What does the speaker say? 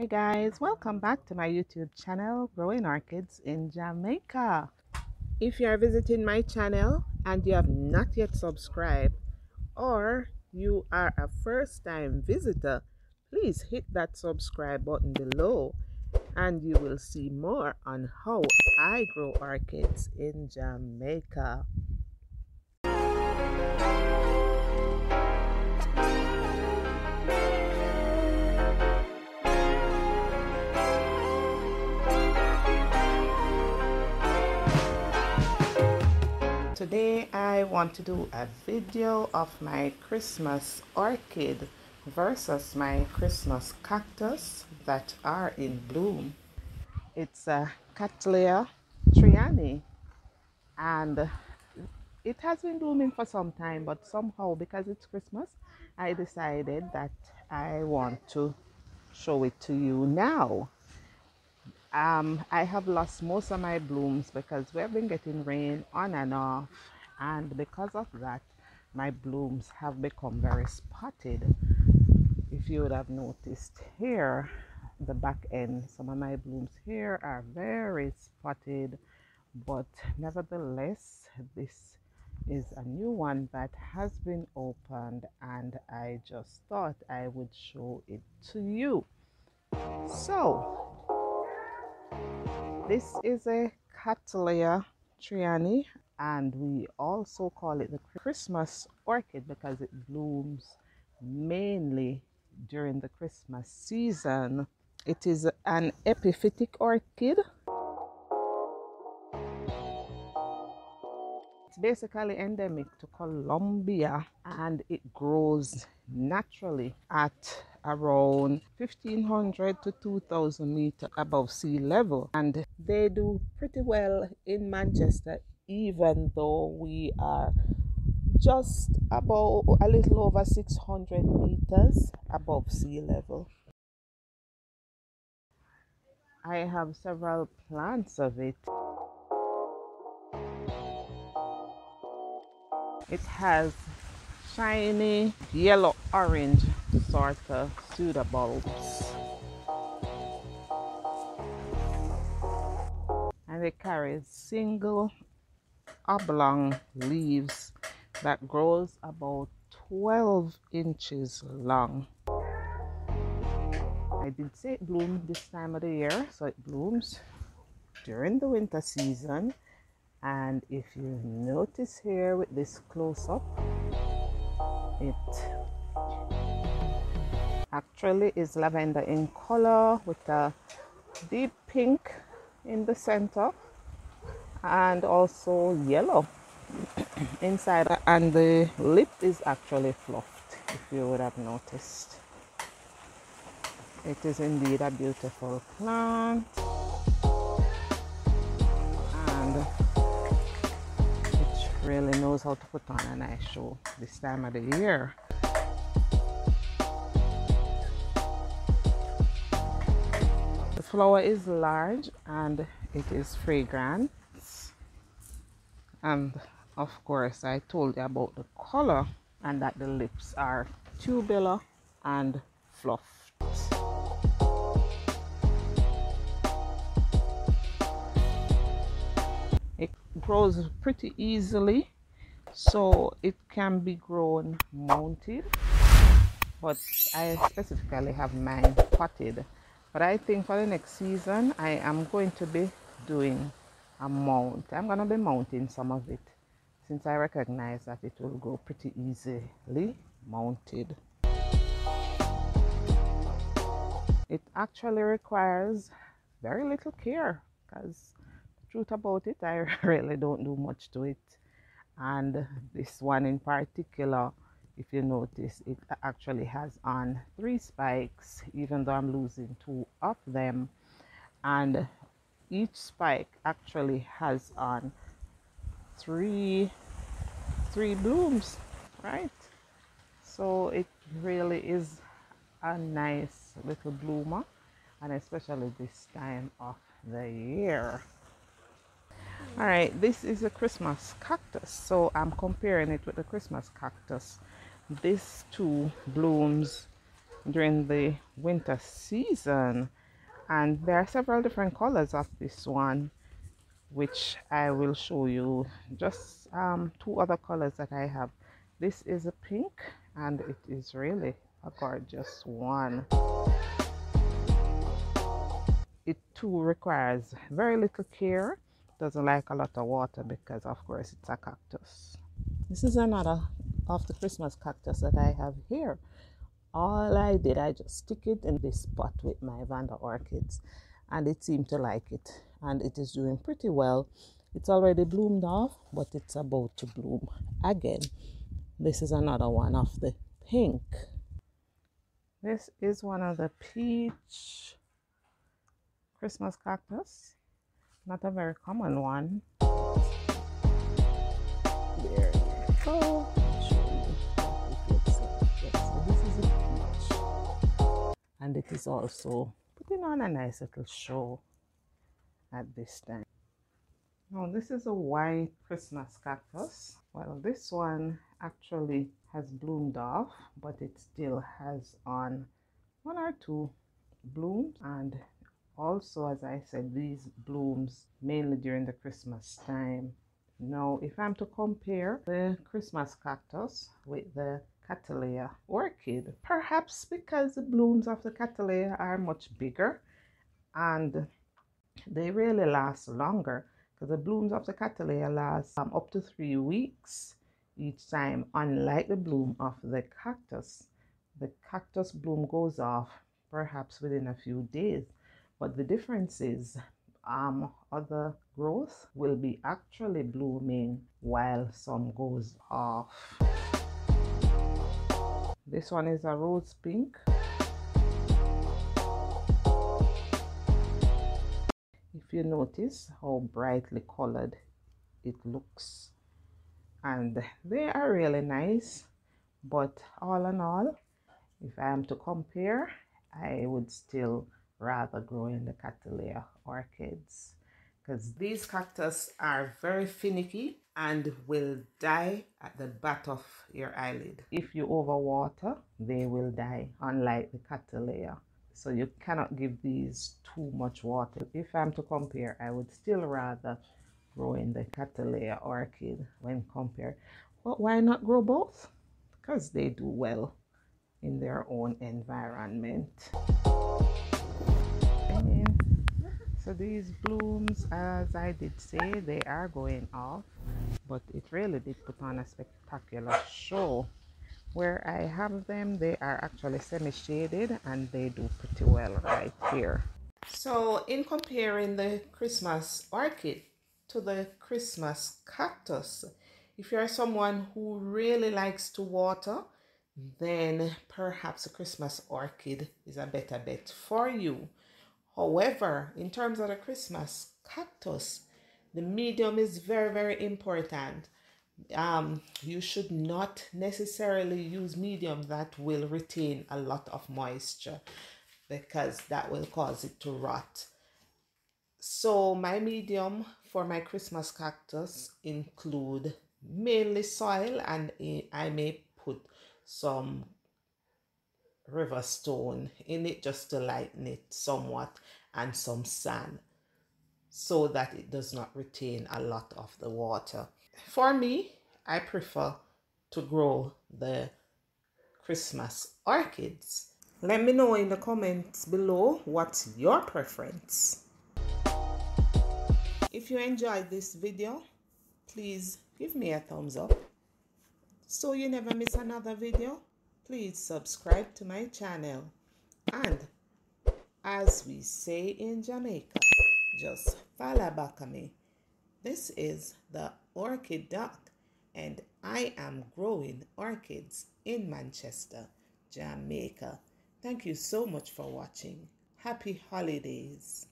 Hey guys, welcome back to my YouTube channel, Growing Orchids in Jamaica. If you are visiting my channel and you have not yet subscribed, or you are a first-time visitor, please hit that subscribe button below and you will see more on how I grow orchids in Jamaica. Today I want to do a video of my Christmas orchid versus my Christmas cactus that are in bloom. It's a Cattleya trianae, and it has been blooming for some time, but somehow because it's Christmas I decided that I want to show it to you now. I have lost most of my blooms because we've been getting rain on and off, and because of that my blooms have become very spotted. If you would have noticed here, the back end, some of my blooms here are very spotted, but nevertheless this is a new one that has been opened and I just thought I would show it to you. So this is a Cattleya trianae, and we also call it the Christmas orchid because it blooms mainly during the Christmas season. It is an epiphytic orchid. It's basically endemic to Colombia, and it grows naturally at around 1500 to 2000 meters above sea level, and they do pretty well in Manchester, even though we are just about a little over 600 meters above sea level. I have several plants of it. It has shiny yellow orange sort of pseudobulbs, and it carries single oblong leaves that grows about 12 inches long. I did say it bloomed this time of the year, so it blooms during the winter season. And if you notice here with this close-up, it actually is lavender in color with a deep pink in the center and also yellow inside, and the lip is actually fluffed, if you would have noticed. It is indeed a beautiful plant, and it really knows how to put on a nice show this time of the year. The flower is large and it is fragrant, and of course I told you about the color and that the lips are tubular and fluffed. It grows pretty easily, so it can be grown mounted, but I specifically have mine potted. But I think for the next season I am going to be doing a mount. I'm going to be mounting some of it, since I recognize that it will grow pretty easily mounted. It actually requires very little care, because the truth about it, I really don't do much to it. And this one in particular, if you notice, it actually has on 3 spikes, even though I'm losing 2 of them, and each spike actually has on three blooms, right? So it really is a nice little bloomer, and especially this time of the year. All right, this is a Christmas cactus, so I'm comparing it with the Christmas cactus. This too blooms during the winter season, and there are several different colors of this one, which I will show you. Just two other colors that I have. This is a pink, and it is really a gorgeous one. It too requires very little care, doesn't like a lot of water because of course it's a cactus. This is another of the Christmas cactus that I have here. All I did, I just stick it in this pot with my Vanda orchids, and it seemed to like it, and it is doing pretty well. It's already bloomed off, but it's about to bloom again. This is another one of the pink. This is one of the peach Christmas cactus, not a very common one. There you go. And it is also putting on a nice little show at this time. Now this is a white Christmas cactus. Well, this one actually has bloomed off, but it still has on one or two blooms, and also, as I said, these blooms mainly during the Christmas time. Now if I'm to compare the Christmas cactus with the Cattleya orchid, perhaps because the blooms of the Cattleya are much bigger and they really last longer, because the blooms of the Cattleya last up to 3 weeks each time, unlike the bloom of the cactus. The cactus bloom goes off perhaps within a few days, but the difference is other growth will be actually blooming while some goes off. This one is a rose pink. If you notice how brightly colored it looks, and they are really nice, but all in all, if I am to compare, I would still rather grow in the Cattleya orchids, because these cactus are very finicky and will die at the back of your eyelid. If you overwater, they will die, unlike the Cattleya. So you cannot give these too much water. If I'm to compare, I would still rather grow in the Cattleya orchid when compared. But why not grow both? Because they do well in their own environment. So these blooms, as I did say, they are going off, but it really did put on a spectacular show. Where I have them, they are actually semi-shaded and they do pretty well right here. So in comparing the Christmas orchid to the Christmas cactus, if you're someone who really likes to water, then perhaps a Christmas orchid is a better bet for you. However, in terms of the Christmas cactus, the medium is very, very important. You should not necessarily use medium that will retain a lot of moisture, because that will cause it to rot. So my medium for my Christmas cactus include mainly soil, and I may put some river stone in it just to lighten it somewhat, and some sand, so that it does not retain a lot of the water. For me, I prefer to grow the Christmas orchids. Let me know in the comments below what's your preference. If you enjoyed this video, please give me a thumbs up. So you never miss another video, please subscribe to my channel. And as we say in Jamaica, just follow back on me. This is the Orchid Duck, and I am growing orchids in Manchester, Jamaica. Thank you so much for watching. Happy holidays.